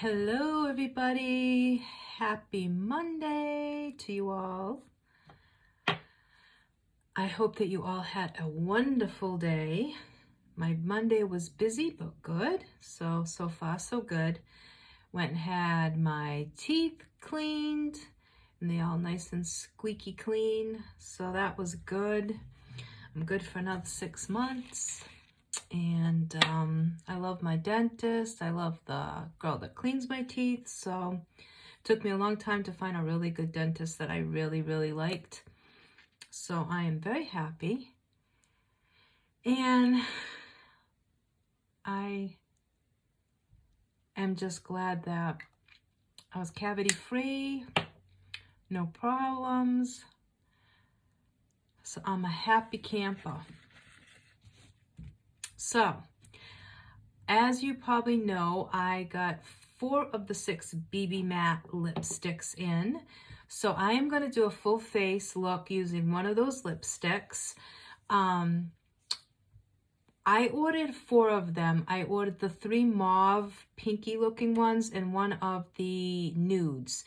Hello, everybody. Happy Monday to you all. I hope that you all had a wonderful day. My Monday was busy, but good. So far, so good. Went and had my teeth cleaned, and they all nice and squeaky clean. So that was good. I'm good for another 6 months. And I love my dentist. I love the girl that cleans my teeth. So it took me a long time to find a really good dentist that I really, really liked. So I am very happy. And I am just glad that I was cavity free, no problems. So I'm a happy camper. So, as you probably know, I got 4 of the 6 BB matte lipsticks in. So I am going to do a full face look using one of those lipsticks. I ordered 4 of them. I ordered the 3 mauve pinky looking ones and one of the nudes.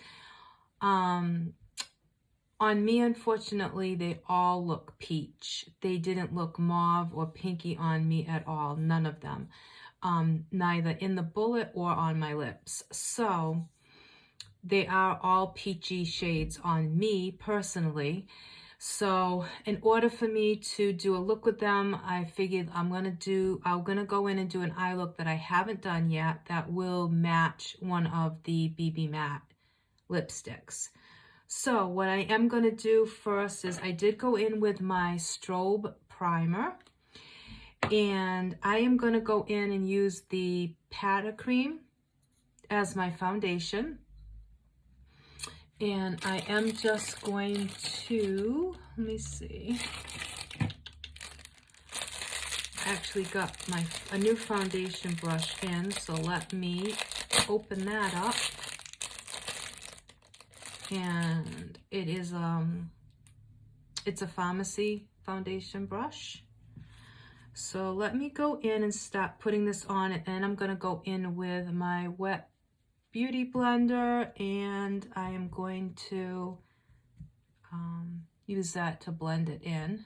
On me, unfortunately, they all look peach. They didn't look mauve or pinky on me at all. None of them. Neither in the bullet or on my lips. So they are all peachy shades on me personally. So in order for me to do a look with them, I figured I'm gonna go in and do an eye look that I haven't done yet that will match one of the BB matte lipsticks. So what I am going to do first is I did go in with my strobe primer, and I am going to go in and use the Powder Cream as my foundation. And I am just going to, let me see, I actually got a new foundation brush in, so let me open that up. And it is it's a Farmasi foundation brush. So let me go in and start putting this on, and then I'm going to go in with my wet beauty blender, and I am going to use that to blend it in.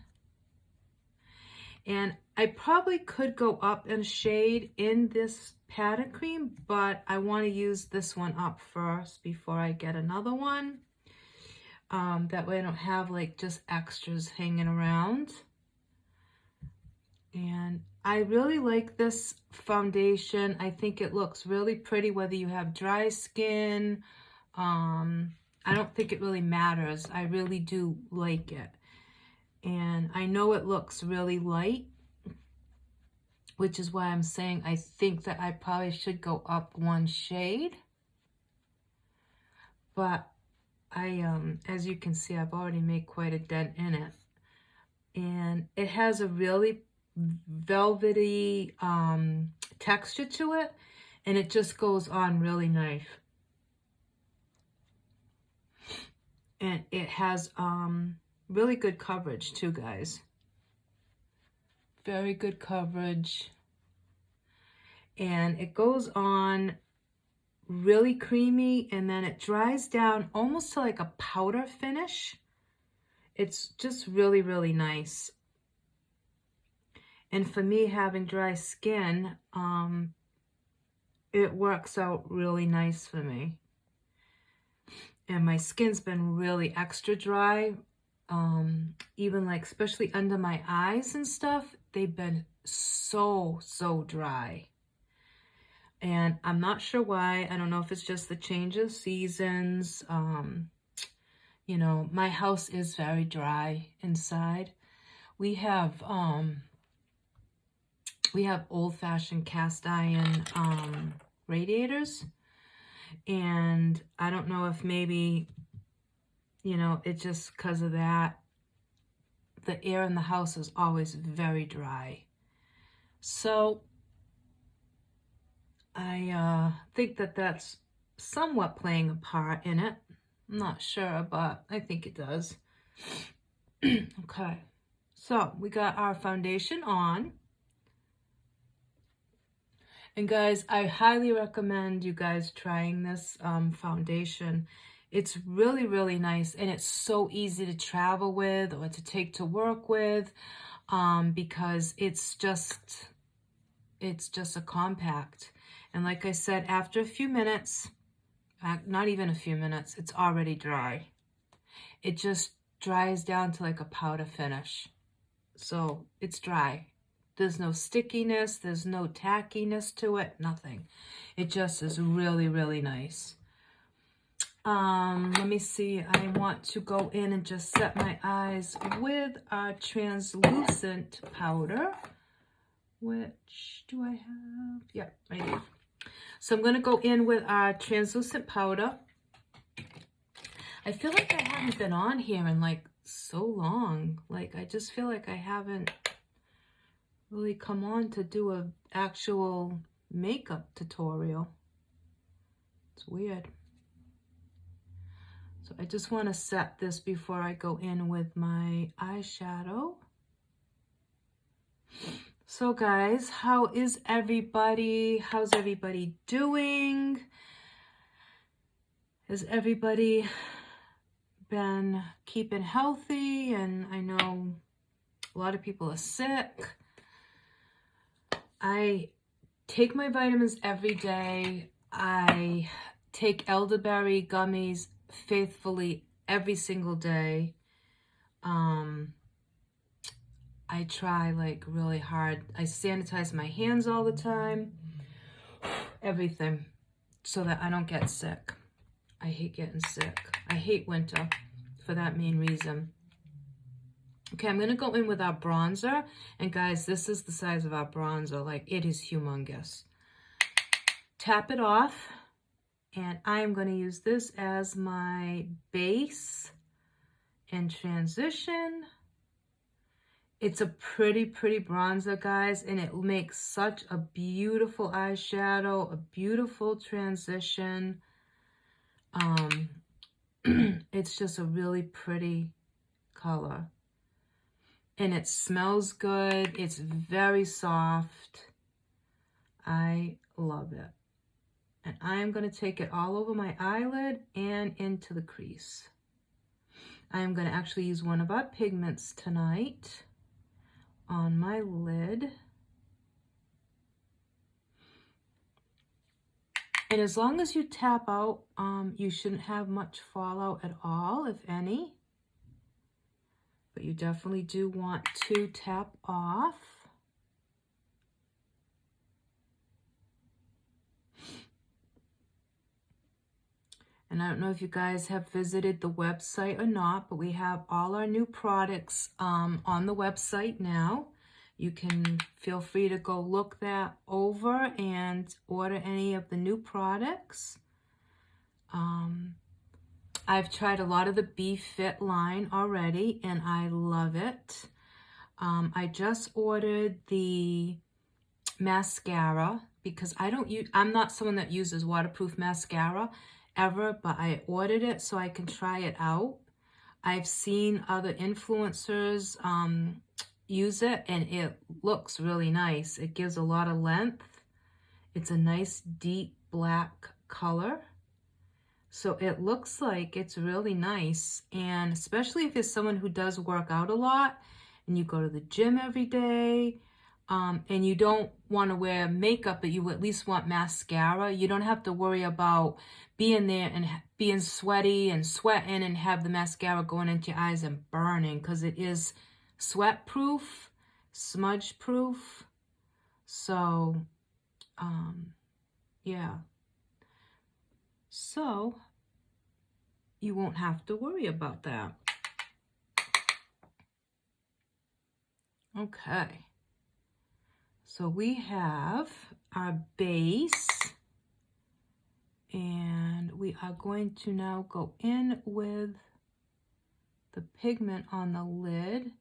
And I probably could go up in shade in this Powder Cream, but I want to use this one up first before I get another one. That way I don't have like just extras hanging around. And I really like this foundation. I think it looks really pretty whether you have dry skin. I don't think it really matters. I really do like it. And I know it looks really light, which is why I'm saying I think that I probably should go up one shade. But as you can see, I've already made quite a dent in it. And it has a really velvety texture to it, and it just goes on really nice. And it has really good coverage too, guys. Very good coverage. And it goes on really creamy, and then it dries down almost to like a powder finish. It's just really, really nice. And for me, having dry skin, it works out really nice for me. And my skin's been really extra dry. Even like, especially under my eyes and stuff, they've been so dry. And I'm not sure why. I don't know if it's just the change of seasons. You know, my house is very dry inside. We have old-fashioned cast iron radiators, and I don't know if maybe, you know, it's just because of that, the air in the house is always very dry. So I think that that's somewhat playing a part in it. I'm not sure, but I think it does. Okay, so we got our foundation on. And guys, I highly recommend you guys trying this foundation. It's really, really nice, and it's so easy to travel with or to take to work with, because it's just a compact. And like I said, after a few minutes, not even a few minutes, it's already dry. It just dries down to like a powder finish. So it's dry. There's no stickiness, there's no tackiness to it, nothing. It just is really, really nice. Let me see. I want to go in and just set my eyes with our translucent powder. Which do I have? Yeah, right here. So I'm going to go in with our translucent powder. I feel like I haven't been on here in like so long. Like I just feel like I haven't really come on to do a actual makeup tutorial. It's weird. So I just want to set this before I go in with my eyeshadow. So guys, how is everybody? How's everybody doing? Has everybody been keeping healthy? And I know a lot of people are sick. I take my vitamins every day. I take elderberry gummies faithfully every single day. I try like really hard. I sanitize my hands all the time. Everything, so that I don't get sick. I hate getting sick. I hate winter for that main reason. Okay, I'm going to go in with our bronzer. And guys, this is the size of our bronzer. Like, it is humongous. Tap it off. And I am going to use this as my base and transition. It's a pretty, pretty bronzer, guys. And it makes such a beautiful eyeshadow, a beautiful transition. It's just a really pretty color. And it smells good. It's very soft. I love it. And I am going to take it all over my eyelid and into the crease. I am going to actually use one of our pigments tonight on my lid. And as long as you tap out, you shouldn't have much fallout at all, if any. But you definitely do want to tap off. And I don't know if you guys have visited the website or not, but we have all our new products on the website now. You can feel free to go look that over and order any of the new products. I've tried a lot of the Be Fit line already, and I love it. I just ordered the mascara because I'm not someone that uses waterproof mascara ever, but I ordered it so I can try it out. I've seen other influencers use it, and it looks really nice. It gives a lot of length. It's a nice deep black color. So it looks like it's really nice. And especially if you're someone who does work out a lot and you go to the gym every day, and you don't want to wear makeup, but you at least want mascara, you don't have to worry about being there and being sweaty and sweating and have the mascara going into your eyes and burning, because it is sweat proof, smudge proof. So, yeah. So, you won't have to worry about that. Okay. So we have our base, and we are going to now go in with the pigment on the lid.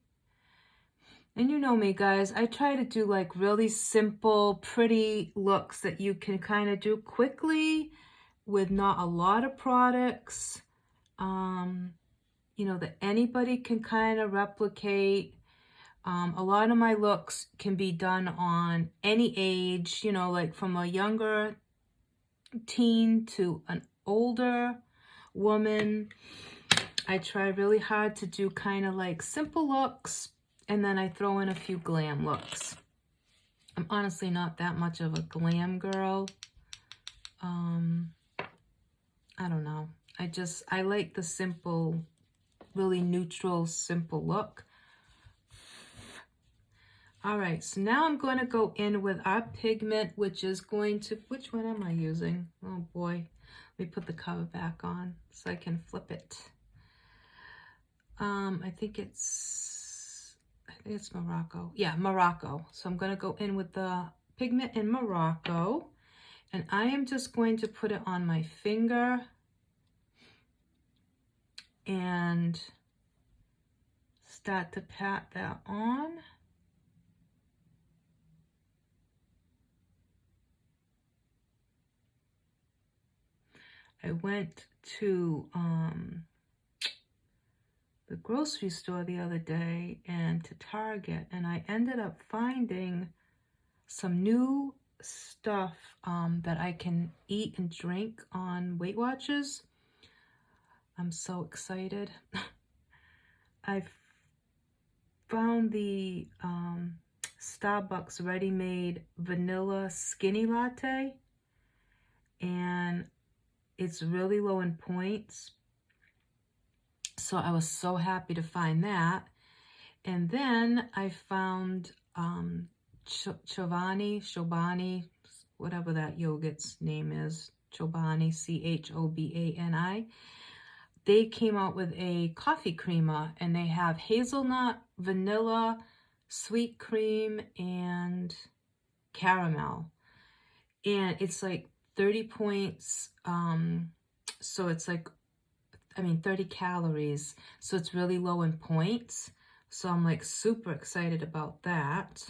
And you know me, guys, I try to do like really simple, pretty looks that you can kind of do quickly with not a lot of products, you know, that anybody can kind of replicate. A lot of my looks can be done on any age, you know, like from a younger teen to an older woman. I try really hard to do kind of like simple looks, and then I throw in a few glam looks. I'm honestly not that much of a glam girl. I don't know. I like the simple, really neutral, simple look. All right, so now I'm going to go in with our pigment, which is going to, which one am I using? Oh boy, let me put the cover back on so I can flip it. I think it's Morocco. Yeah, Morocco. So I'm going to go in with the pigment in Morocco, and I am just going to put it on my finger and start to pat that on. I went to the grocery store the other day and to Target, and I ended up finding some new stuff that I can eat and drink on Weight Watchers. I'm so excited. I found the Starbucks ready-made vanilla skinny latte, and it's really low in points. So I was so happy to find that. And then I found Chobani, whatever that yogurt's name is, Chobani, Chobani. They came out with a coffee creamer, and they have hazelnut, vanilla, sweet cream, and caramel. And it's like 30 points. So it's like, 30 calories. So it's really low in points. So I'm like super excited about that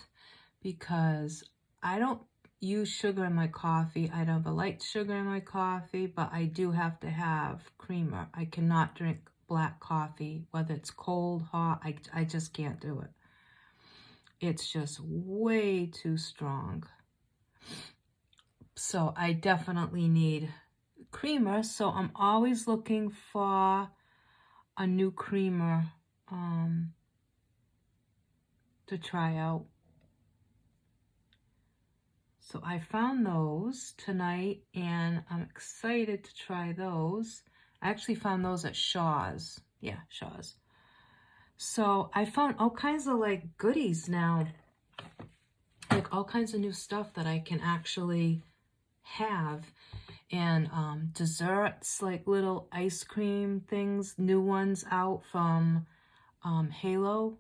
because I don't use sugar in my coffee. I never liked sugar in my coffee, but I do have to have creamer. I cannot drink black coffee, whether it's cold, hot. I just can't do it. It's just way too strong. So I definitely need creamer. So I'm always looking for a new creamer to try out. So I found those tonight, and I'm excited to try those. I actually found those at Shaw's. Yeah, Shaw's. So I found all kinds of like goodies now, like all kinds of new stuff that I can actually have. And desserts, like little ice cream things, new ones out from Halo.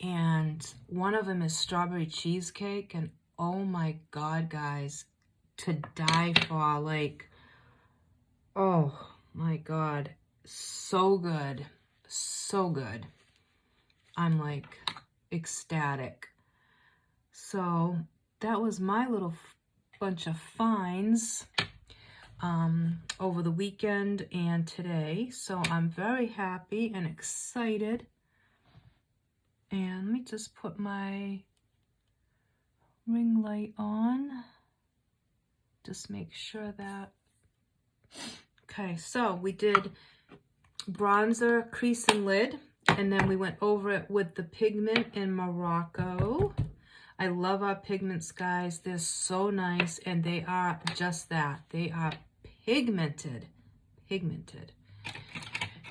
And one of them is strawberry cheesecake, and oh my God, guys, to die for. Like, oh my God, so good, so good. I'm like ecstatic. So that was my little bunch of finds over the weekend and today. So I'm very happy and excited. And let me just put my ring light on. Just make sure that. Okay, so we did bronzer, crease, and lid. And then we went over it with the pigment in Morocco. I love our pigments, guys. They're so nice, and they are just that. They are pigmented. Pigmented.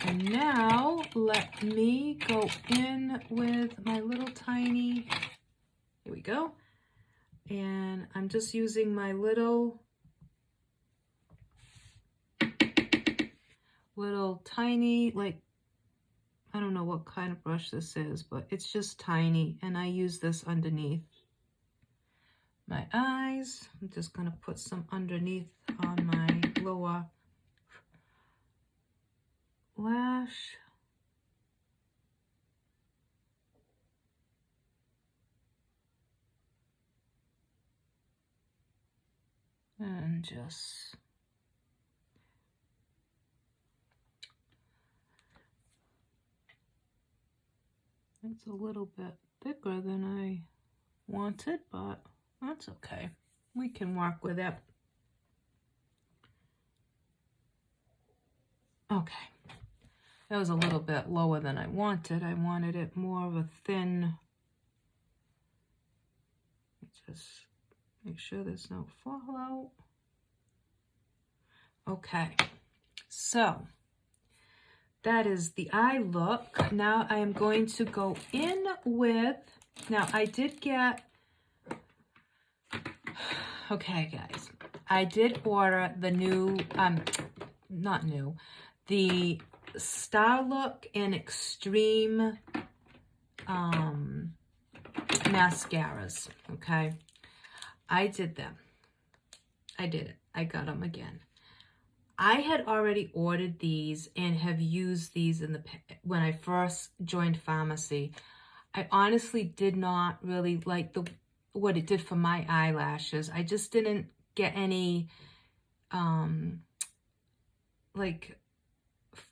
And now let me go in with my little tiny, here we go. And I'm just using my little tiny, like, I don't know what kind of brush this is, but it's just tiny. And I use this underneath my eyes. I'm just going to put some underneath on my lower lash. And just it's a little bit thicker than I wanted, but that's okay. We can work with it. Okay. That was a little bit lower than I wanted. I wanted it more of a thin. Just make sure there's no fallout. Okay. So that is the eye look. Now I am going to go in with, now I did get, okay guys, I did order the new, not new, the Star Look and Extreme mascaras, okay? I did them. I did it. I got them again. I had already ordered these and have used these in the when I first joined Farmasi. I honestly did not really like what it did for my eyelashes. I just didn't get any like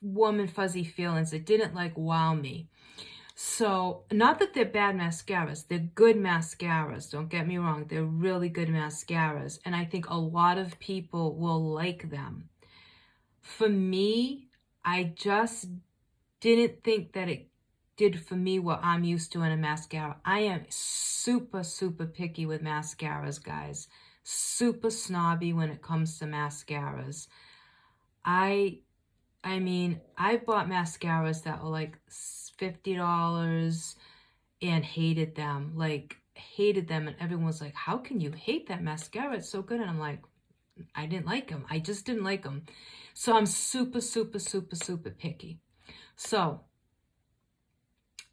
warm and fuzzy feelings. It didn't like wow me. So, not that they're bad mascaras. They're good mascaras. Don't get me wrong. They're really good mascaras. And I think a lot of people will like them. For me, I just didn't think that it did for me what I'm used to in a mascara. I am super, super picky with mascaras, guys. Super snobby when it comes to mascaras. I mean, I bought mascaras that were like $50 and hated them. Like, hated them. And everyone was like, how can you hate that mascara? It's so good. And I'm like, I didn't like them. I just didn't like them. So I'm super, super, super, super picky. So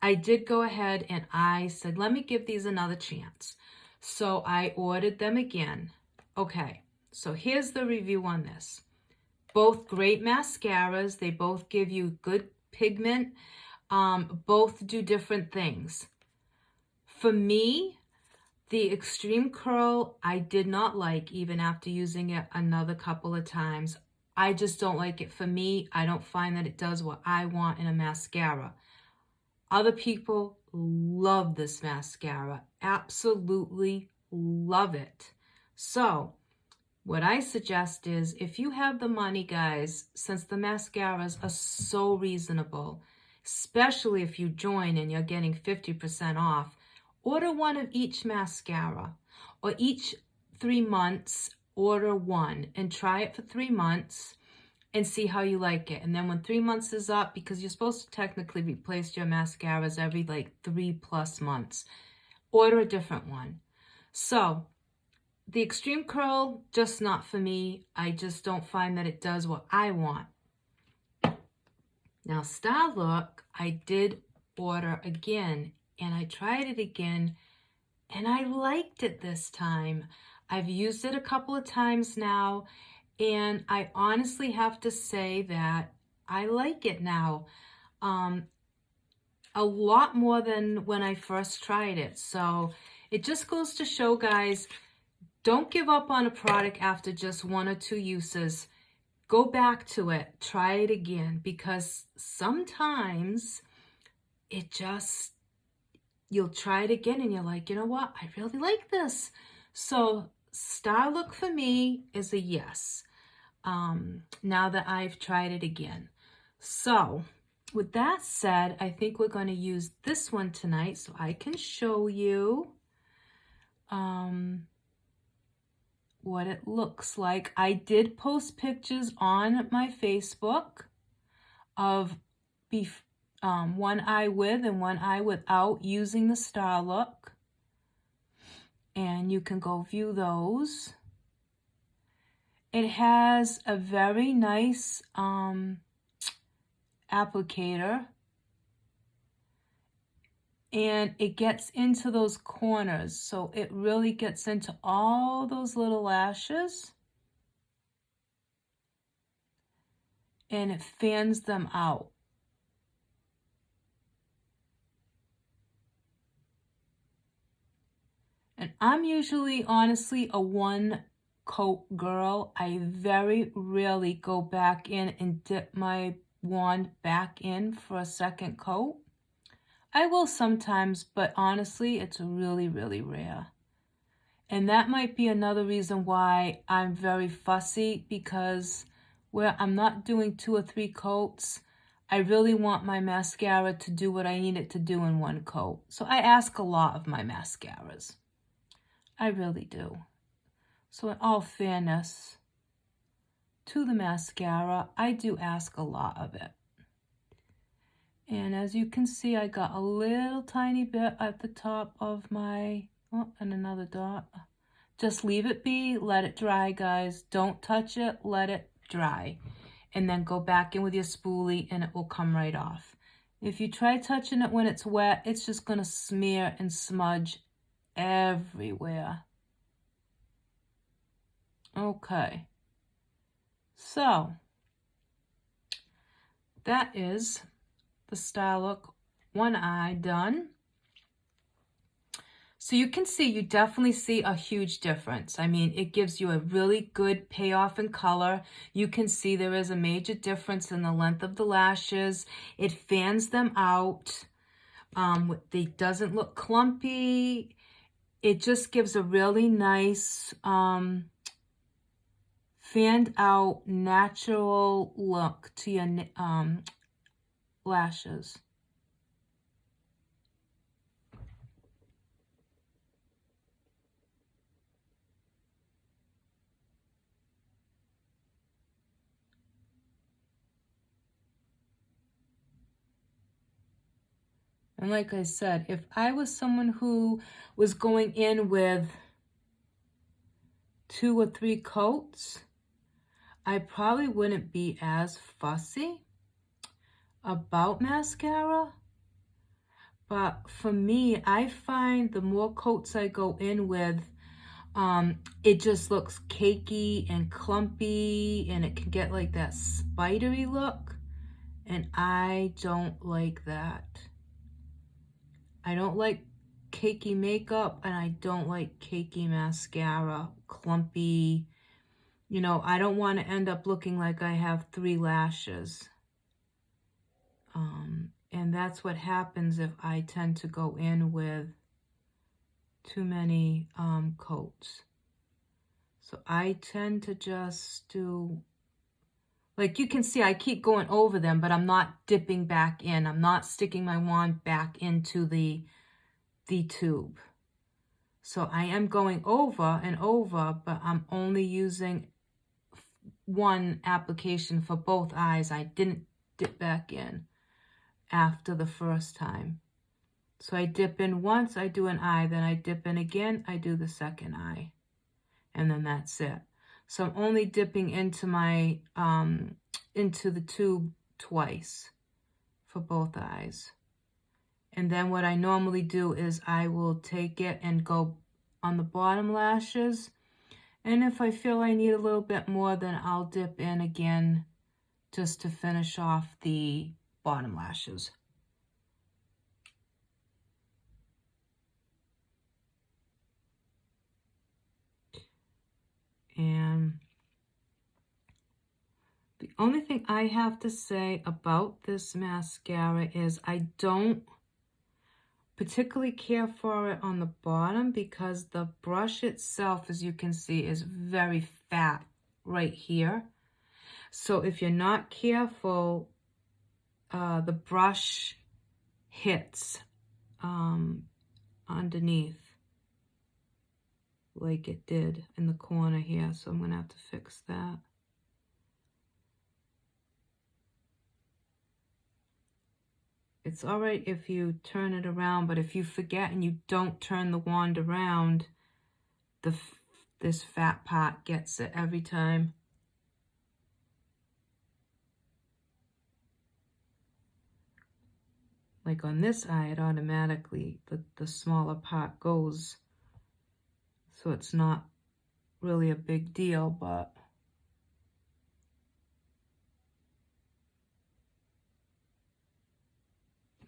I did go ahead and I said, let me give these another chance. So I ordered them again. Okay, so here's the review on this. Both great mascaras. They both give you good pigment. Both do different things. For me, the Extreme Curl, I did not like even after using it another couple of times. I just don't like it. For me, I don't find that it does what I want in a mascara. Other people love this mascara. Absolutely love it. So what I suggest is if you have the money, guys, since the mascaras are so reasonable, especially if you join and you're getting 50% off, order one of each mascara, or each 3 months, order one and try it for 3 months and see how you like it. And then when 3 months is up, because you're supposed to technically replace your mascaras every like 3+ months, order a different one. So the Extreme Curl, just not for me. I just don't find that it does what I want. Now, Star Look, I did order again, and I tried it again, and I liked it this time. I've used it a couple of times now, and I honestly have to say that I like it now. A lot more than when I first tried it. So it just goes to show, guys, don't give up on a product after just 1 or 2 uses. Go back to it. Try it again, because sometimes it just, you'll try it again and you're like, you know what? I really like this. So Star Look for me is a yes. Now that I've tried it again. So with that said, I think we're going to use this one tonight so I can show you what it looks like. I did post pictures on my Facebook of one eye with and one eye without using the Star Look, and you can go view those. It has a very nice applicator, and it gets into those corners, so it really gets into all those little lashes, and it fans them out. And I'm usually, honestly, a one coat girl. I very rarely go back in and dip my wand back in for a second coat. I will sometimes, but honestly, it's really, really rare. And that might be another reason why I'm very fussy, because where I'm not doing 2 or 3 coats, I really want my mascara to do what I need it to do in 1 coat. So I ask a lot of my mascaras. I really do. So in all fairness to the mascara, I do ask a lot of it. And as you can see, I got a little tiny bit at the top of my, oh, and another dot. Just leave it be, let it dry, guys. Don't touch it, let it dry. And then go back in with your spoolie and it will come right off. If you try touching it when it's wet, it's just gonna smear and smudge everywhere. Okay. So, that is the style look, one eye done. So you can see, you definitely see a huge difference. I mean, it gives you a really good payoff in color. You can see there is a major difference in the length of the lashes. It fans them out. It doesn't look clumpy. It just gives a really nice fanned out natural look to your lashes. And like I said, if I was someone who was going in with 2 or 3 coats, I probably wouldn't be as fussy about mascara. But for me, I find the more coats I go in with, it just looks cakey and clumpy, and it can get like that spidery look. And I don't like that. I don't like cakey makeup, and I don't like cakey mascara, clumpy. You know, I don't want to end up looking like I have 3 lashes. And that's what happens if I tend to go in with too many coats. So I tend to just do, like you can see, I keep going over them, but I'm not dipping back in. I'm not sticking my wand back into the tube. So I am going over and over, but I'm only using 1 application for both eyes. I didn't dip back in after the first time. So I dip in once, I do an eye, then I dip in again, I do the second eye, and then that's it. So I'm only dipping into my into the tube twice for both eyes. And then what I normally do is I will take it and go on the bottom lashes, and if I feel I need a little bit more, then I'll dip in again just to finish off the bottom lashes. And the only thing I have to say about this mascara is I don't particularly care for it on the bottom, because the brush itself, as you can see, is very fat right here. So if you're not careful, the brush hits underneath like it did in the corner here. So I'm going to have to fix that. It's all right if you turn it around, but if you forget and you don't turn the wand around, this fat part gets it every time. Like on this eye, it automatically, the smaller part goes, so it's not really a big deal, but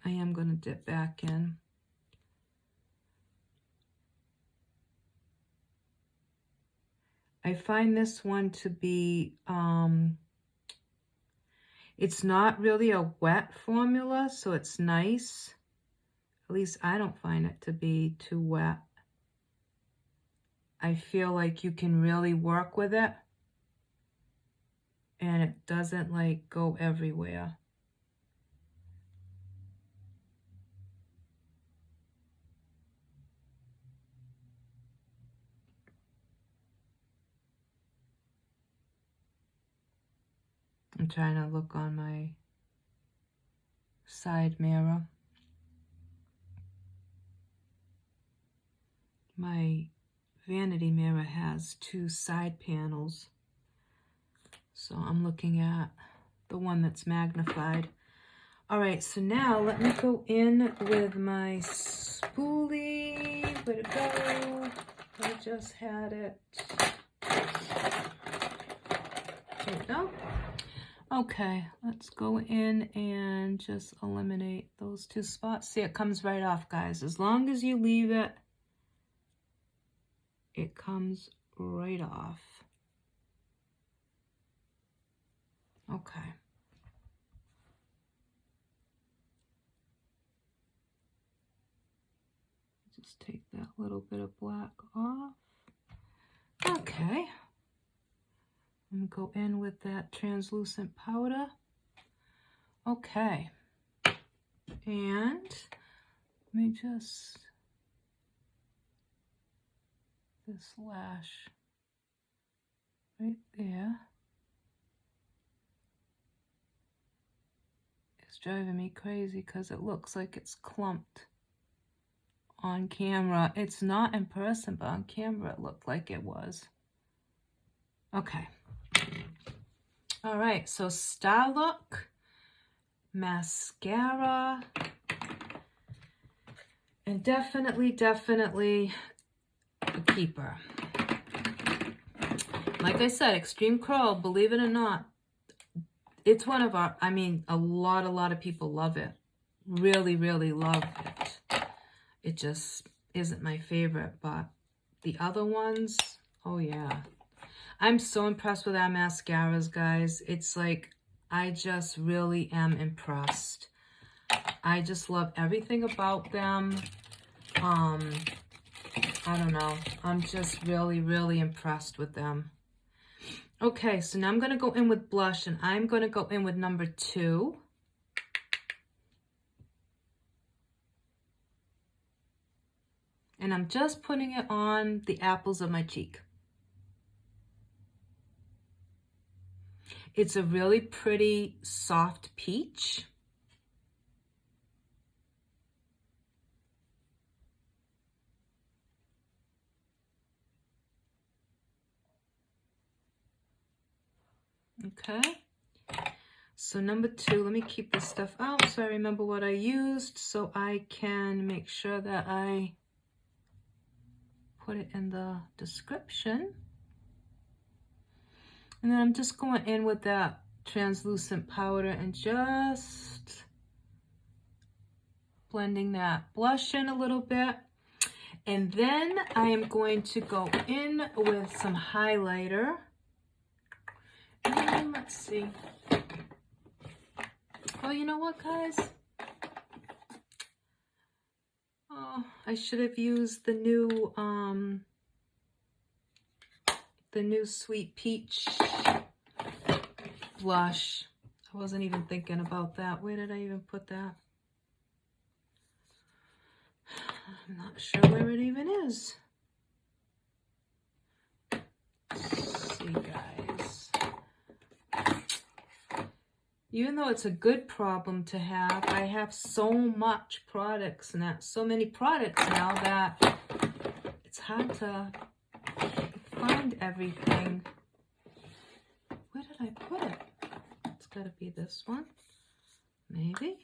I am going to dip back in. I find this one to be, it's not really a wet formula, so it's nice. At least I don't find it to be too wet. I feel like you can really work with it and it doesn't like go everywhere. I'm trying to look on my side mirror. My vanity mirror has 2 side panels, so I'm looking at the one that's magnified. All right, so now let me go in with my spoolie. Where'd it go? I just had it. There we go. Okay, let's go in and just eliminate those 2 spots. See, it comes right off, guys. As long as you leave it, it comes right off. Okay. Just take that little bit of black off. Okay. I'm gonna go in with that translucent powder. Okay. And let me just, this lash right there is driving me crazy because it looks like it's clumped on camera. It's not in person, but on camera it looked like it was. Okay. All right, so Star Look mascara, and definitely a keeper. Like I said, Extreme Curl, believe it or not, it's one of our, I mean, a lot of people love it. Really love it. It just isn't my favorite, but the other ones, oh yeah. I'm so impressed with our mascaras, guys. It's like, I just really am impressed. I just love everything about them. I don't know. I'm just really impressed with them. Okay, so now I'm going to go in with blush, and I'm going to go in with number 2. And I'm just putting it on the apples of my cheek. It's a really pretty soft peach. Okay. So number 2, let me keep this stuff out so I remember what I used so I can make sure that I put it in the description. And then I'm just going in with that translucent powder and just blending that blush in a little bit. And then I am going to go in with some highlighter. And let's see. Oh, you know what, guys? Oh, I should have used the new Sweet Peach blush. I wasn't even thinking about that. Where did I even put that? I'm not sure where it even is. Let's see, guys. Even though it's a good problem to have, I have so much products and so many products now that it's hard to find everything. Where did I put it? It's got to be this one, maybe.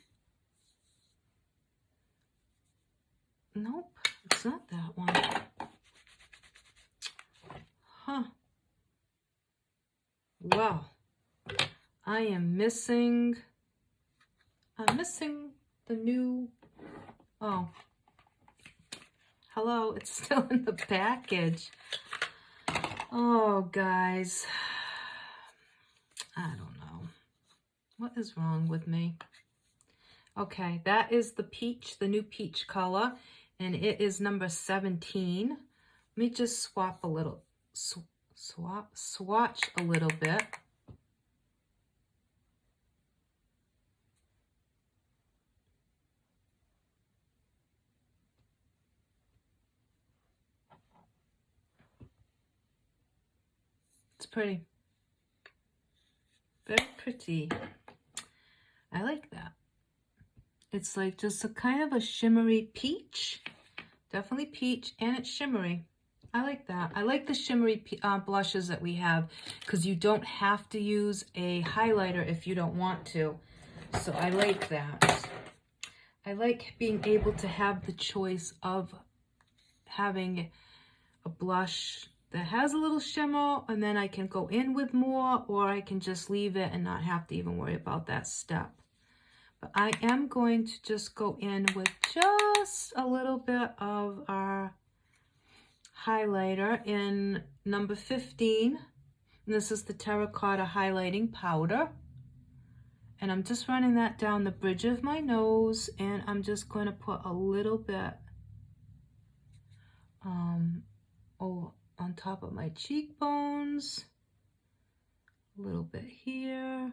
Nope, it's not that one. Huh. Wow. I'm missing the new, oh, hello, it's still in the package. Oh, guys, I don't know. What is wrong with me? Okay, that is the peach, the new peach color, and it is number 17. Let me just swap a little, swatch a little bit. It's pretty. Very pretty. I like that. It's like just a kind of a shimmery peach. Definitely peach, and it's shimmery. I like that. I like the shimmery blushes that we have because you don't have to use a highlighter if you don't want to. So I like that. I like being able to have the choice of having a blush that has a little shimmer, and then I can go in with more, or I can just leave it and not have to even worry about that step. But I am going to just go in with just a little bit of our highlighter in number 15. And this is the terracotta highlighting powder. And I'm just running that down the bridge of my nose, and I'm just going to put a little bit on top of my cheekbones, a little bit here.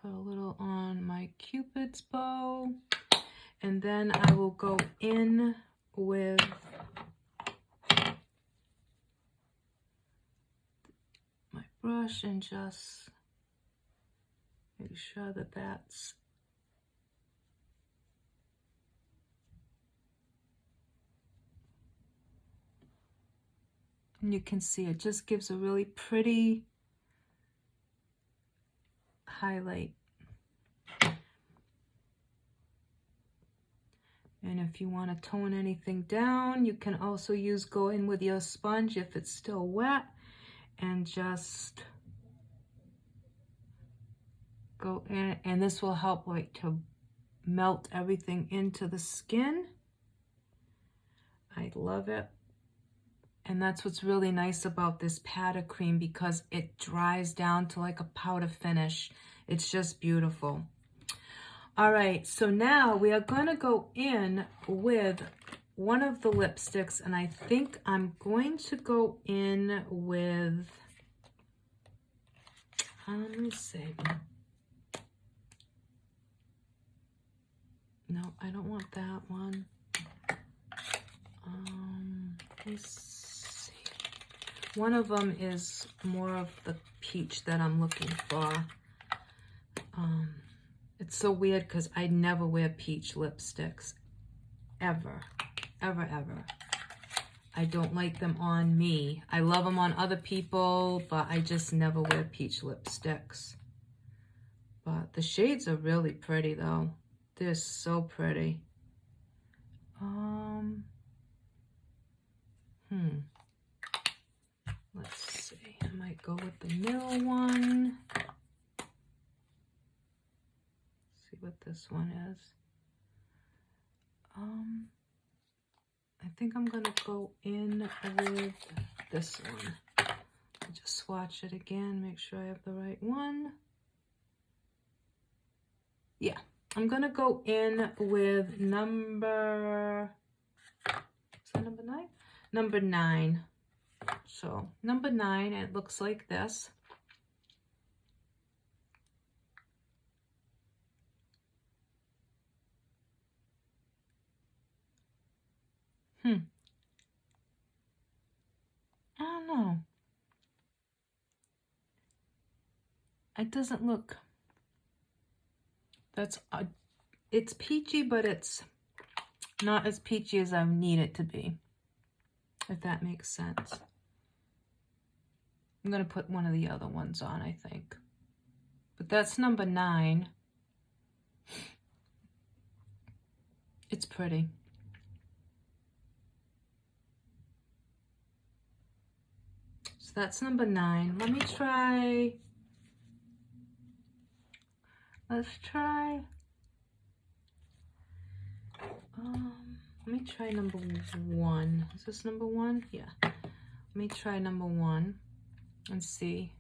Put a little on my Cupid's bow, and then I will go in with my brush and just make sure that that's and you can see it just gives a really pretty highlight. And if you want to tone anything down, you can also go in with your sponge if it's still wet and just go in, and this will help like to melt everything into the skin. I love it. And that's what's really nice about this powder cream, because it dries down to like a powder finish. It's just beautiful. All right, so now we are going to go in with one of the lipsticks, and I think I'm going to go in with, let me see. No, I don't want that one. Let's see. One of them is more of the peach that I'm looking for. It's so weird because I never wear peach lipsticks. Ever. Ever, ever. I don't like them on me. I love them on other people, but I just never wear peach lipsticks. But the shades are really pretty though. They're so pretty. Let's see. I might go with the middle one. See what this one is. I think I'm gonna go in with this one. I'll just swatch it again, make sure I have the right one. Yeah, I'm gonna go in with number, is that number 9? Number 9. So number 9, it looks like this. I don't know. It doesn't look, it's peachy, but it's not as peachy as I need it to be, if that makes sense. I'm going to put one of the other ones on, I think. But that's number 9. It's pretty. So that's number 9. Let me try. Let's try. Let me try number 1. Is this number 1? Yeah. Let me try number 1 and see.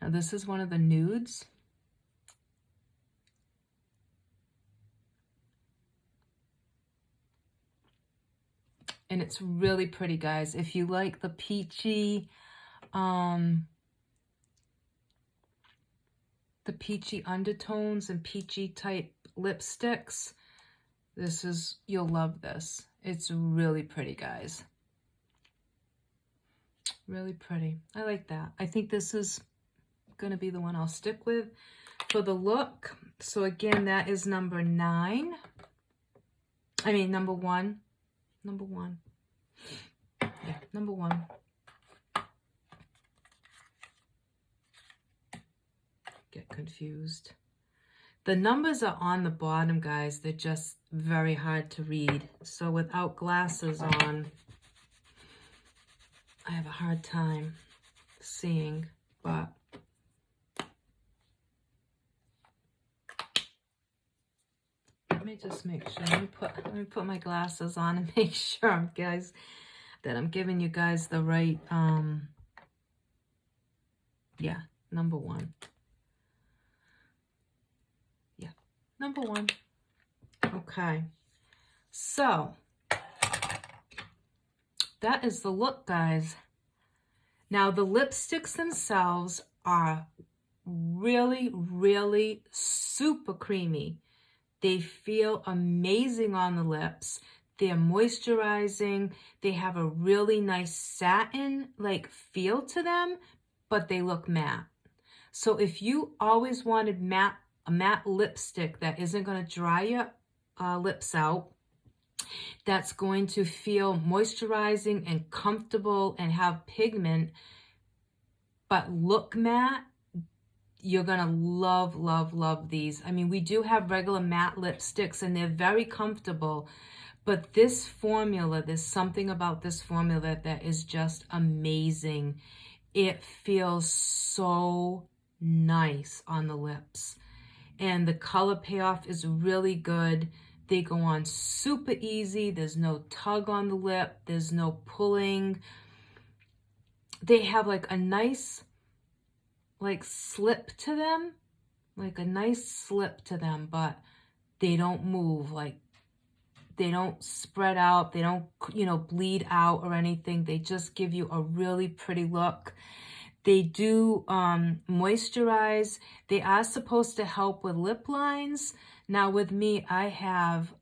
Now this is one of the nudes. And it's really pretty, guys. If you like the peachy, the peachy undertones and peachy type lipsticks, you'll love this. It's really pretty, guys. Really pretty. I like that. I think this is going to be the one I'll stick with for the look. So again, that is number 9. I mean, number 1. Number 1. Yeah, number 1. Get confused. The numbers are on the bottom, guys. They're just very hard to read. So without glasses on, I have a hard time seeing, but let me just make sure. Let me put my glasses on and make sure, guys, that I'm giving you guys the right, yeah, number 1. Yeah, number 1. Okay. So, that is the look, guys. Now, the lipsticks themselves are really, really super creamy. They feel amazing on the lips. They're moisturizing. They have a really nice satin-like feel to them, but they look matte. So if you always wanted a matte lipstick that isn't going to dry your lips out, that's going to feel moisturizing and comfortable and have pigment, but look matte, you're going to love, love, love these. I mean, we do have regular matte lipsticks and they're very comfortable, but this formula, there's something about this formula that is just amazing. It feels so nice on the lips. And the color payoff is really good. They go on super easy. There's no tug on the lip. There's no pulling. They have like a nice slip to them. Like a nice slip to them, but they don't move. Like they don't spread out. They don't, bleed out or anything. They just give you a really pretty look. They do moisturize. They are supposed to help with lip lines. Now with me, I have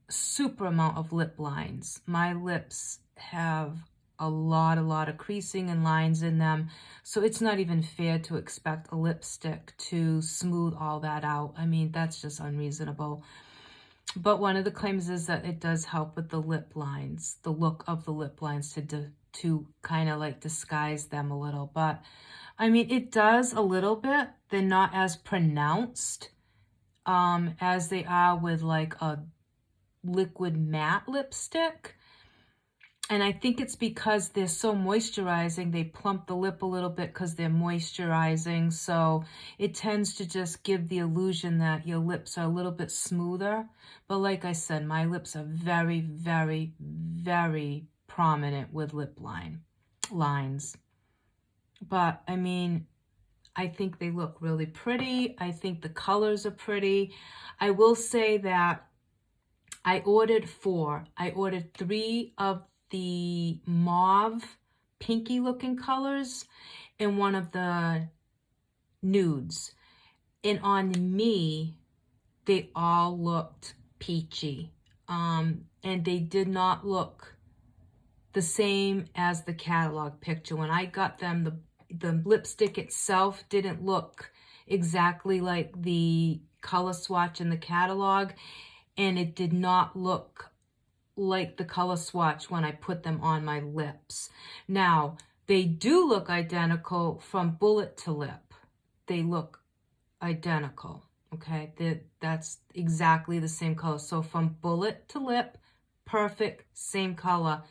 super amount of lip lines. My lips have a lot of creasing and lines in them. So it's not even fair to expect a lipstick to smooth all that out. I mean, that's just unreasonable. But one of the claims is that it does help with the lip lines, the look of the lip lines to kind of like disguise them a little. But I mean, it does a little bit. They're not as pronounced as they are with like a liquid matte lipstick. And I think it's because they're so moisturizing, they plump the lip a little bit because they're moisturizing. So it tends to just give the illusion that your lips are a little bit smoother. But like I said, my lips are very, very, very prominent with lip lines. But I mean, I think they look really pretty. I think the colors are pretty. I will say that I ordered 4. I ordered 3 of the mauve pinky looking colors and 1 of the nudes. And on me, they all looked peachy. And they did not look the same as the catalog picture. When I got them, the lipstick itself didn't look exactly like the color swatch in the catalog. And it did not look like the color swatch when I put them on my lips. Now, they do look identical from bullet to lip. They look identical, okay? That's exactly the same color. So from bullet to lip, perfect, same color.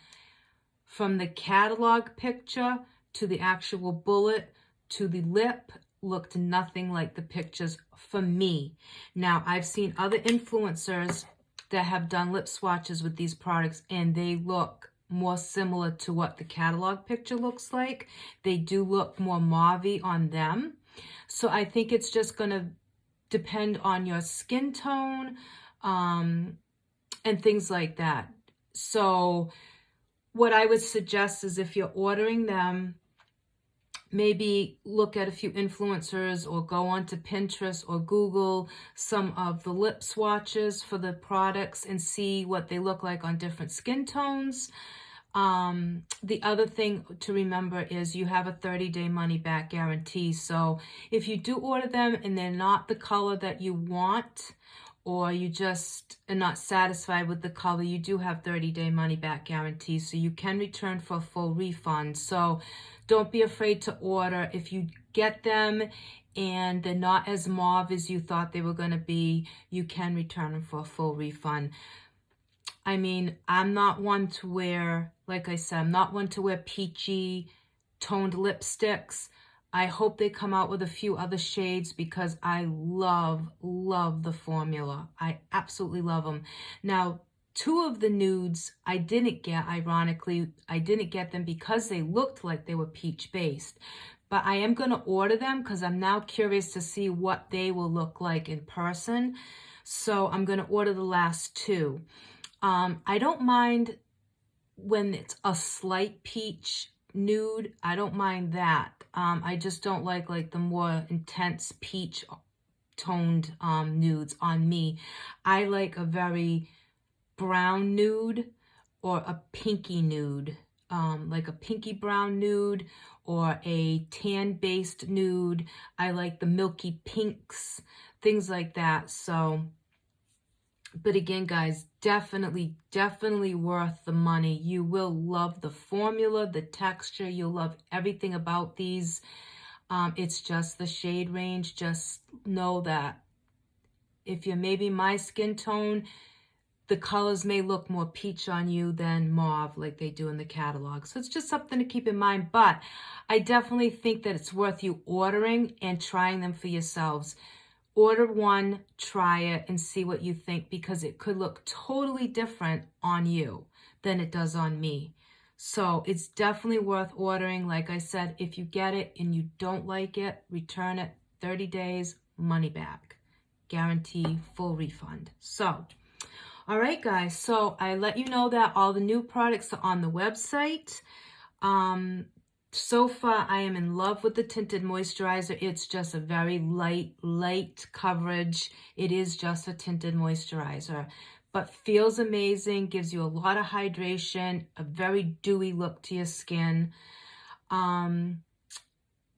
From the catalog picture to the actual bullet to the lip, looked nothing like the pictures for me. Now, I've seen other influencers that have done lip swatches with these products and they look more similar to what the catalog picture looks like. They do look more mauve-y on them. So I think it's just going to depend on your skin tone and things like that. So what I would suggest is if you're ordering them, maybe look at a few influencers or go onto Pinterest or Google some of the lip swatches for the products and see what they look like on different skin tones. The other thing to remember is you have a 30-day money-back guarantee. So if you do order them and they're not the color that you want, or you just are not satisfied with the color, you do have 30-day money-back guarantee. So you can return for a full refund. So don't be afraid to order. If you get them and they're not as mauve as you thought they were going to be, you can return them for a full refund. I mean, I'm not one to wear, like I said, I'm not one to wear peachy toned lipsticks. I hope they come out with a few other shades because I love the formula. I absolutely love them. Now, 2 of the nudes I didn't get, ironically, I didn't get them because they looked like they were peach based. But I am going to order them because I'm now curious to see what they will look like in person. So I'm going to order the last 2. I don't mind when it's a slight peach nude. I don't mind that. I just don't like the more intense peach toned nudes on me. I like a very brown nude or a pinky nude, like a pinky brown nude or a tan based nude. I like the milky pinks, things like that. So, but again, guys, definitely worth the money. You will love the formula, the texture. You'll love everything about these. It's just the shade range. Just know that if you're maybe my skin tone, the colors may look more peach on you than mauve like they do in the catalog. So it's just something to keep in mind. But I definitely think that it's worth you ordering and trying them for yourselves. Order one, try it, and see what you think, because it could look totally different on you than it does on me. So it's definitely worth ordering. Like I said, if you get it and you don't like it, return it. 30 days, money back. Guarantee, full refund. So, all right, guys. So I let you know that all the new products are on the website. So far, I am in love with the tinted moisturizer. It's just a very light coverage. It is just a tinted moisturizer, but feels amazing, gives you a lot of hydration, a very dewy look to your skin.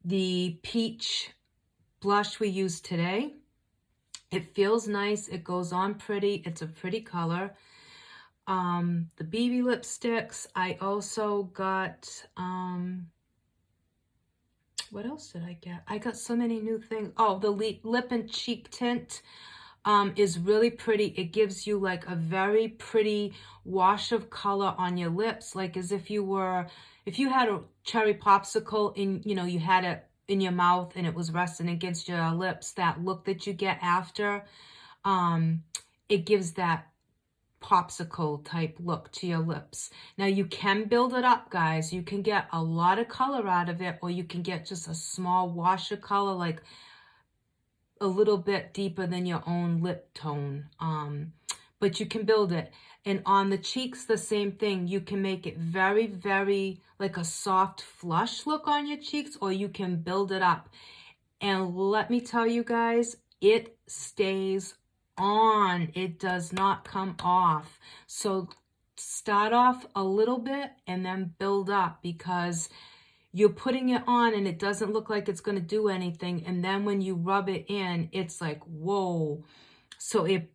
The peach blush we used today, it feels nice. It goes on pretty. It's a pretty color. The BB lipsticks, I also got... what else did I get? I got so many new things. Oh, the lip and cheek tint is really pretty. It gives you like a very pretty wash of color on your lips, like as if you had a cherry popsicle in, you had it in your mouth and it was resting against your lips. That look that you get after, it gives that popsicle type look to your lips. Now you can build it up, guys. You can get a lot of color out of it, or you can get just a small wash of color, like a little bit deeper than your own lip tone. But you can build it. And on the cheeks, the same thing. You can make it very like a soft flush look on your cheeks, or you can build it up. And let me tell you guys, it stays on. It does not come off. So start off a little bit and then build up, because you're putting it on and it doesn't look like it's going to do anything, and then when you rub it in, it's like, whoa. So it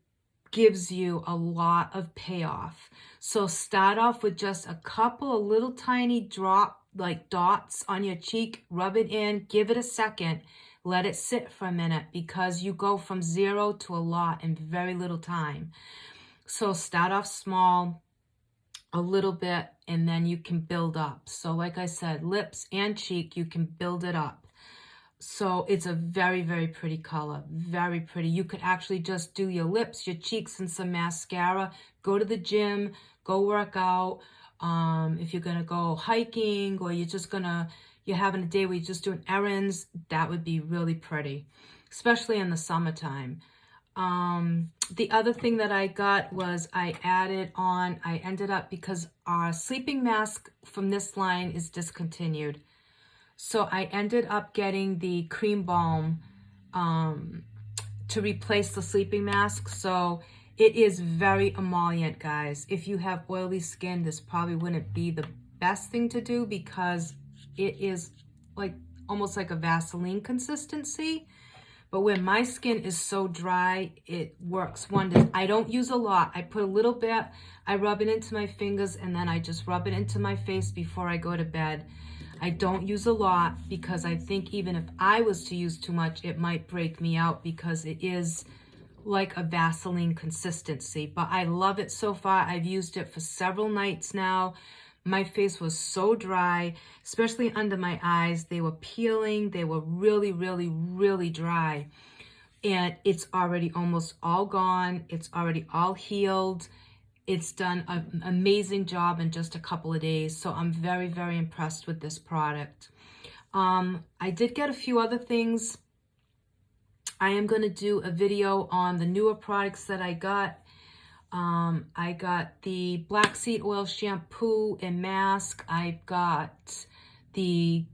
gives you a lot of payoff. So start off with just a couple of little tiny dots on your cheek, rub it in, give it a second. Let it sit for a minute, because you go from 0 to a lot in very little time. So start off small, a little bit, and then you can build up. So like I said, lips and cheek, you can build it up. So it's a very pretty color, very pretty. You could actually just do your lips, your cheeks, and some mascara. Go to the gym, go work out, If you're gonna go hiking, or you're having a day where you're just doing errands, that would be really pretty, especially in the summertime. The other thing that I got was I ended up, because our sleeping mask from this line is discontinued. So I ended up getting the cream balm to replace the sleeping mask. So it is very emollient, guys. If you have oily skin, this probably wouldn't be the best thing to do, because it is like almost like a Vaseline consistency. But when my skin is so dry, it works wonders. I don't use a lot. I put a little bit, I rub it into my fingers, and then I just rub it into my face before I go to bed. I don't use a lot, because I think even if I was to use too much, it might break me out, because it is like a Vaseline consistency. But I love it so far. I've used it for several nights now. My face was so dry, especially under my eyes. They were peeling. They were really, really, really dry. And it's already almost all gone. It's already all healed. It's done an amazing job in just a couple of days. So I'm very, very impressed with this product. I did get a few other things. I am going to do a video on the newer products that I got. I got the black seed oil shampoo and mask. I got the,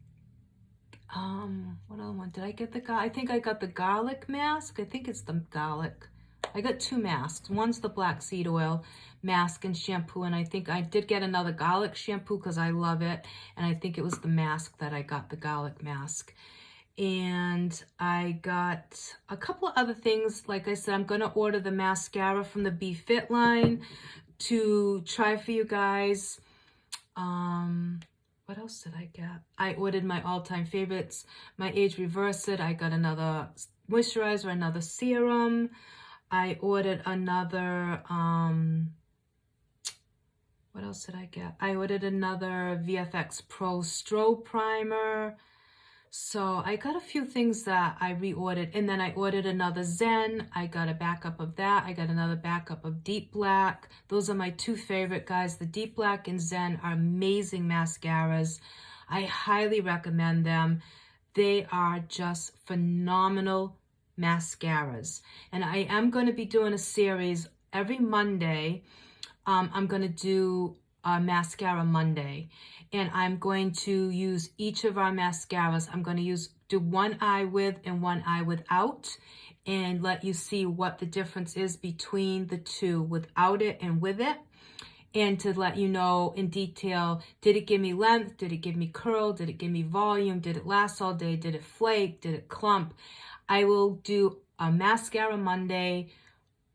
what other one? Did I get I think I got the garlic mask. I think it's the garlic. I got two masks. One's the black seed oil mask and shampoo, and I think I did get another garlic shampoo because I love it. And I think it was the mask that I got, the garlic mask. And I got a couple of other things. Like I said, I'm going to order the mascara from the Be Fit line to try for you guys. What else did I get? I ordered my all-time favorites. My Age Reverse It. I got another moisturizer, another serum. I ordered another, what else did I get? I ordered another VFX Pro Strobe Primer. So I got a few things that I reordered, and then I ordered another Zen. I got a backup of that. I got another backup of Deep Black. Those are my two favorite, guys. The Deep Black and Zen are amazing mascaras. I highly recommend them. They are just phenomenal mascaras. And I am going to be doing a series every Monday. I'm going to do a Mascara Monday. And I'm going to use each of our mascaras. I'm going to do one eye with and one eye without, and let you see what the difference is between the two, without it and with it. And to let you know in detail, did it give me length? Did it give me curl? Did it give me volume? Did it last all day? Did it flake? Did it clump? I will do a Mascara Monday,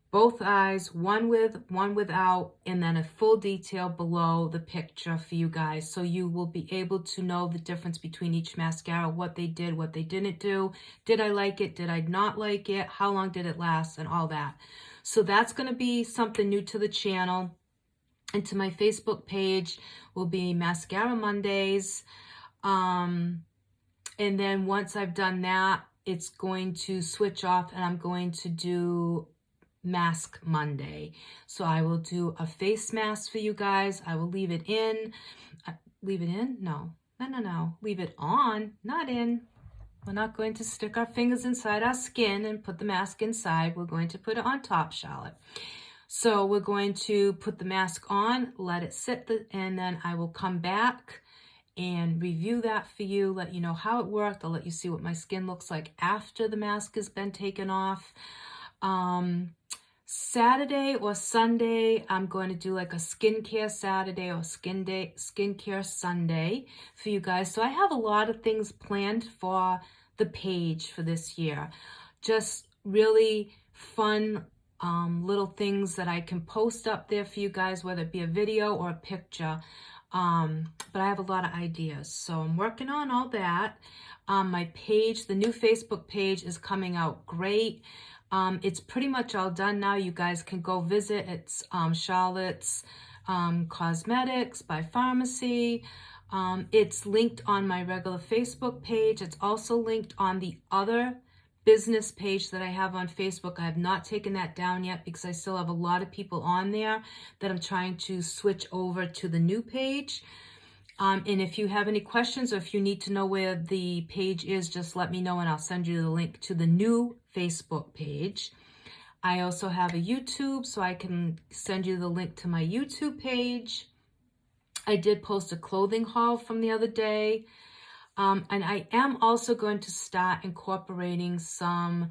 both eyes, one with, one without, and then a full detail below the picture for you guys. So you will be able to know the difference between each mascara, what they did, what they didn't do. Did I like it? Did I not like it? How long did it last? And all that. So that's going to be something new to the channel. And to my Facebook page will be Mascara Mondays. And then once I've done that, it's going to switch off, and I'm going to do Mask Monday. So I will do a face mask for you guys. I will leave it in. Leave it in? No. Leave it on, not in. We're not going to stick our fingers inside our skin and put the mask inside. We're going to put it on top, Charlotte. So we're going to put the mask on, let it sit, and then I will come back and review that for you, let you know how it worked. I'll let you see what my skin looks like after the mask has been taken off. Saturday or Sunday, I'm going to do like a skincare Saturday or skincare Sunday for you guys. So I have a lot of things planned for the page for this year. Just really fun little things that I can post up there for you guys, whether it be a video or a picture. But I have a lot of ideas. So I'm working on all that. My page, the new Facebook page, is coming out great. It's pretty much all done now. You guys can go visit. It's Charlotte's Cosmetics by Farmasi. It's linked on my regular Facebook page. It's also linked on the other business page that I have on Facebook. I have not taken that down yet because I still have a lot of people on there that I'm trying to switch over to the new page. And if you have any questions, or if you need to know where the page is, just let me know and I'll send you the link to the new Facebook page. I also have a YouTube, so I can send you the link to my YouTube page. I did post a clothing haul from the other day. And I am also going to start incorporating some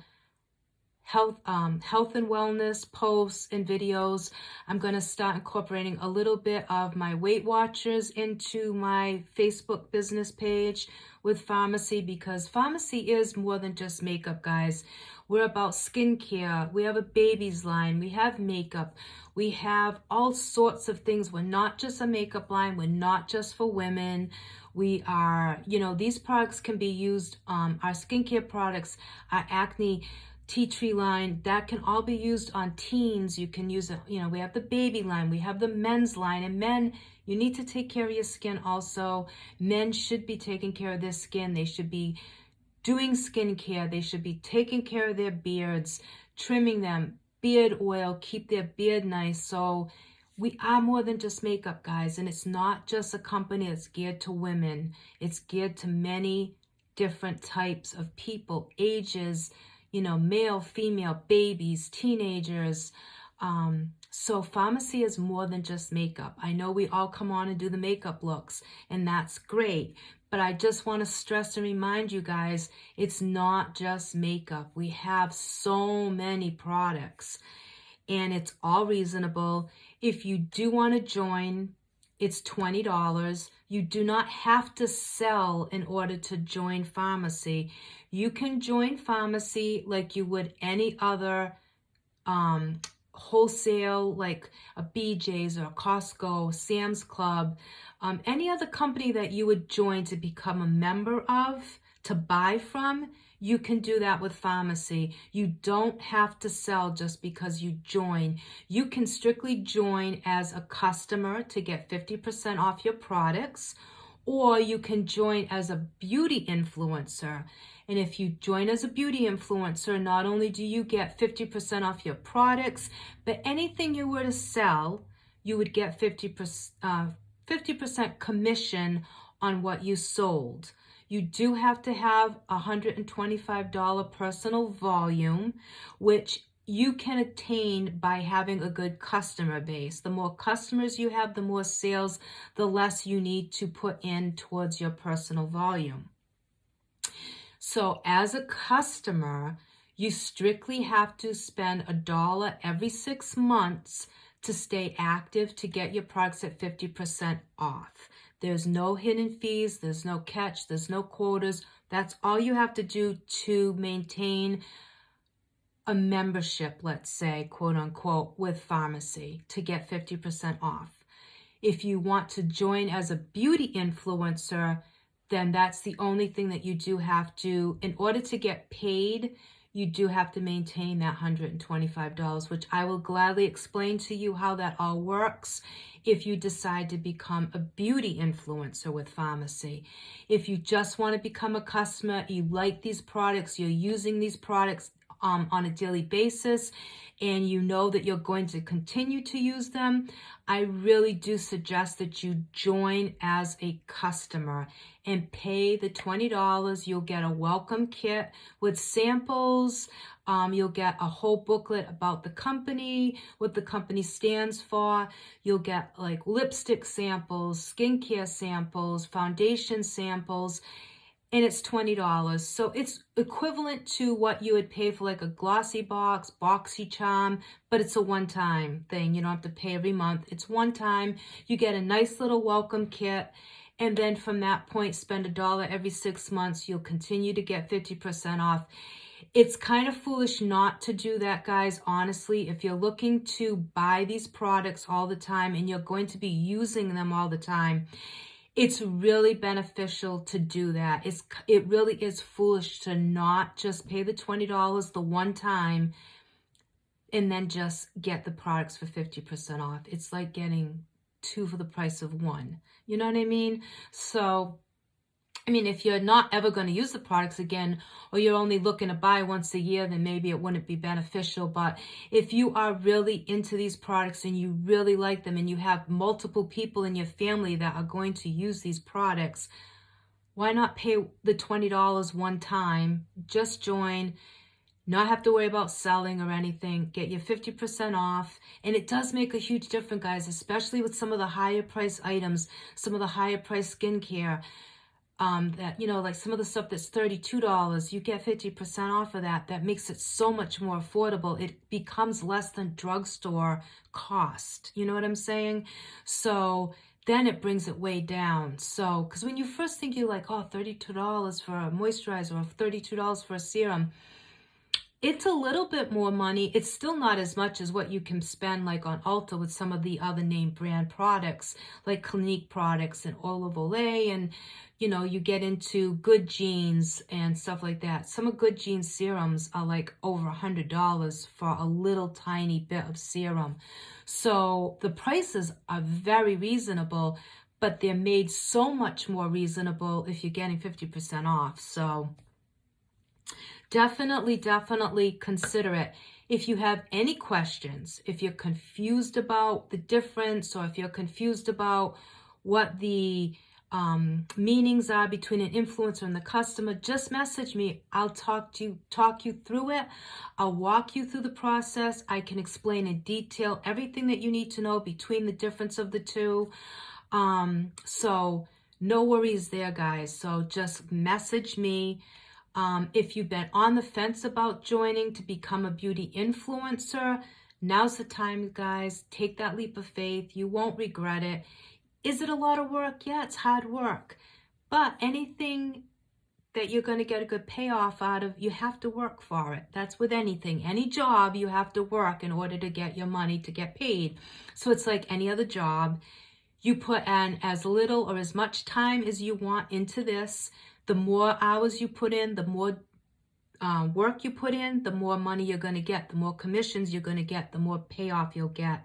health and wellness posts and videos. I'm going to start incorporating a little bit of my Weight Watchers into my Facebook business page with Farmasi, because Farmasi is more than just makeup, guys. We're about skincare. We have a baby's line. We have makeup. We have all sorts of things. We're not just a makeup line. We're not just for women. We are, these products can be used, our skincare products, our acne tea tree line, that can all be used on teens. You can use it, we have the baby line, we have the men's line, and men, you need to take care of your skin also. Men should be taking care of their skin. They should be doing skincare. They should be taking care of their beards, trimming them, beard oil, keep their beard nice. So we are more than just makeup, guys, and it's not just a company that's geared to women. It's geared to many different types of people, ages, male, female, babies, teenagers. So Farmasi is more than just makeup. I know we all come on and do the makeup looks, and that's great. But I just want to stress and remind you guys, it's not just makeup. We have so many products, and it's all reasonable. If you do want to join, it's $20. You do not have to sell in order to join Farmasi. You can join Farmasi like you would any other wholesale, like a BJ's or a Costco, Sam's Club, any other company that you would join to become a member of, to buy from. You can do that with Farmasi. You don't have to sell just because you join. You can strictly join as a customer to get 50% off your products, or you can join as a beauty influencer. And if you join as a beauty influencer, not only do you get 50% off your products, but anything you were to sell, you would get 50% commission on what you sold. You do have to have $125 personal volume, which you can attain by having a good customer base. The more customers you have, the more sales, the less you need to put in towards your personal volume. So as a customer, you strictly have to spend $1 every 6 months to stay active to get your products at 50% off. There's no hidden fees, there's no catch, there's no quotas. That's all you have to do to maintain a membership, let's say, quote unquote, with Farmasi to get 50% off. If you want to join as a beauty influencer, then that's the only thing that you do have to, in order to get paid, you do have to maintain that $125, which I will gladly explain to you how that all works if you decide to become a beauty influencer with Farmasi. If you just want to become a customer, you like these products, you're using these products on a daily basis, and you know that you're going to continue to use them, I really do suggest that you join as a customer and pay the $20. You'll get a welcome kit with samples. You'll get a whole booklet about the company, what the company stands for. You'll get like lipstick samples, skincare samples, foundation samples, and it's $20. So it's equivalent to what you would pay for like a Glossy Box, BoxyCharm, but it's a one-time thing. You don't have to pay every month. It's one time. You get a nice little welcome kit, and then from that point, spend $1 every 6 months. You'll continue to get 50% off. It's kind of foolish not to do that, guys, honestly. If you're looking to buy these products all the time and you're going to be using them all the time, it's really beneficial to do that. It really is foolish to not just pay the $20 the one time and then just get the products for 50% off. It's like getting 2 for the price of 1. You know what I mean? So I mean, if you're not ever going to use the products again, or you're only looking to buy once a year, then maybe it wouldn't be beneficial. But if you are really into these products and you really like them and you have multiple people in your family that are going to use these products, why not pay the $20 one time, just join, not have to worry about selling or anything, get your 50% off. And it does make a huge difference, guys, especially with some of the higher price items, some of the higher price skincare. That, you know, like some of the stuff that's $32, you get 50% off of that. That makes it so much more affordable. It becomes less than drugstore cost. You know what I'm saying? So then it brings it way down. So, because when you first think, you're like, oh, $32 for a moisturizer or $32 for a serum, it's a little bit more money. It's still not as much as what you can spend like on Ulta with some of the other name brand products, like Clinique products and Oil of Olay, and you know, you get into Good Genes and stuff like that. Some of Good Genes serums are like over $100 for a little tiny bit of serum. So the prices are very reasonable, but they're made so much more reasonable if you're getting 50% off. So definitely consider it. If you have any questions, if you're confused about the difference, or if you're confused about what the meanings are between an influencer and the customer, just message me. I'll talk you through it. I'll walk you through the process. I can explain in detail everything that you need to know between the difference of the two. So no worries there, guys. So just message me. If you've been on the fence about joining to become a beauty influencer, now's the time, guys. Take that leap of faith. You won't regret it. Is it a lot of work? Yeah, it's hard work. But anything that you're going to get a good payoff out of, you have to work for it. That's with anything. Any job, you have to work in order to get your money, to get paid. So it's like any other job. You put in as little or as much time as you want into this. The more hours you put in, the more work you put in, the more money you're going to get, the more commissions you're going to get, the more payoff you'll get.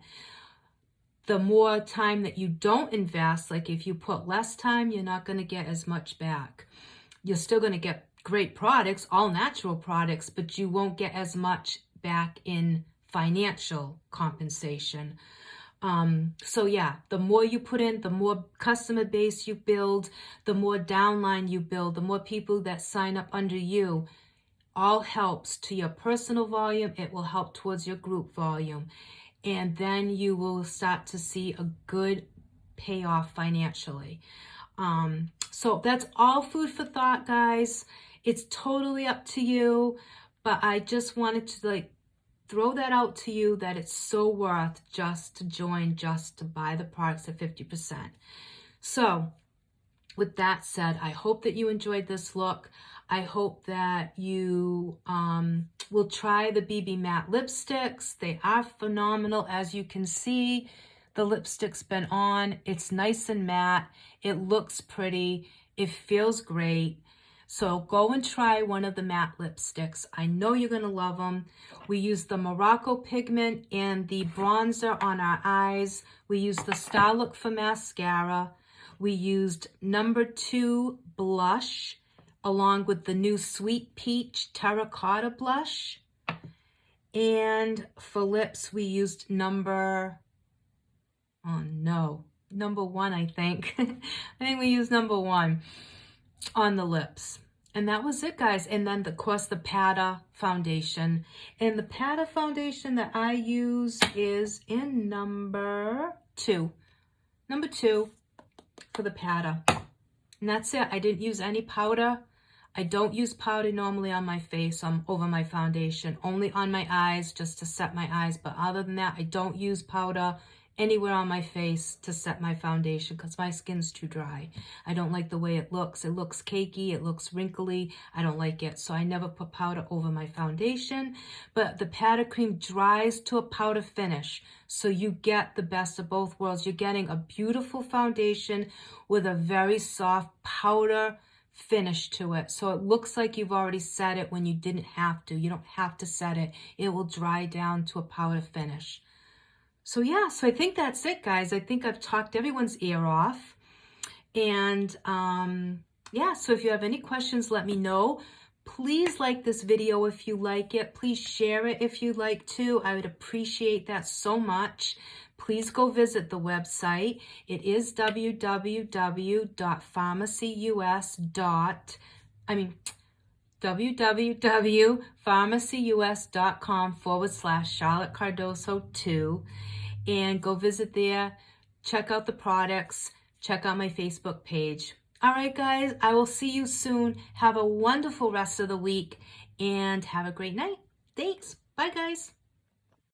The more time that you don't invest, like if you put less time, you're not going to get as much back. You're still going to get great products, all natural products, but you won't get as much back in financial compensation. So yeah, the more you put in, the more customer base you build, the more downline you build, the more people that sign up under you, all helps to your personal volume. It will help towards your group volume. And then you will start to see a good payoff financially. So that's all food for thought, guys. It's totally up to you, but I just wanted to throw that out to you, that it's so worth just to join, just to buy the products at 50%. So with that said, I hope that you enjoyed this look. I hope that you will try the BB Matte lipsticks. They are phenomenal. As you can see, the lipstick's been on. It's nice and matte. It looks pretty. It feels great. So go and try one of the matte lipsticks. I know you're going to love them. We use the Morocco pigment and the bronzer on our eyes. We used the Star Look for mascara. We used number 2 blush along with the new Sweet Peach Terracotta blush. And for lips, we used number 1, I think. I think we used number 1 on the lips. And that was it, guys. And then, of course, the Pata foundation. And the Pata foundation that I use is in number 2. Number 2 for the Pata. And that's it. I didn't use any powder. I don't use powder normally on my face, over my foundation. Only on my eyes, just to set my eyes. But other than that, I don't use powder anywhere on my face to set my foundation because my skin's too dry. I don't like the way it looks. It looks cakey. It looks wrinkly. I don't like it. So I never put powder over my foundation. But the Pata cream dries to a powder finish. So you get the best of both worlds. You're getting a beautiful foundation with a very soft powder finish to it. So it looks like you've already set it when you didn't have to. You don't have to set it. It will dry down to a powder finish. So yeah, so I think that's it, guys. I think I've talked everyone's ear off. And yeah, so if you have any questions, let me know. Please like this video if you like it. Please share it if you'd like to. I would appreciate that so much. Please go visit the website. It is www.farmacyus.com/Charlotte Cardoso 2, and go visit there, check out the products, check out my Facebook page. All right, guys, I will see you soon. Have a wonderful rest of the week and have a great night. Thanks. Bye, guys.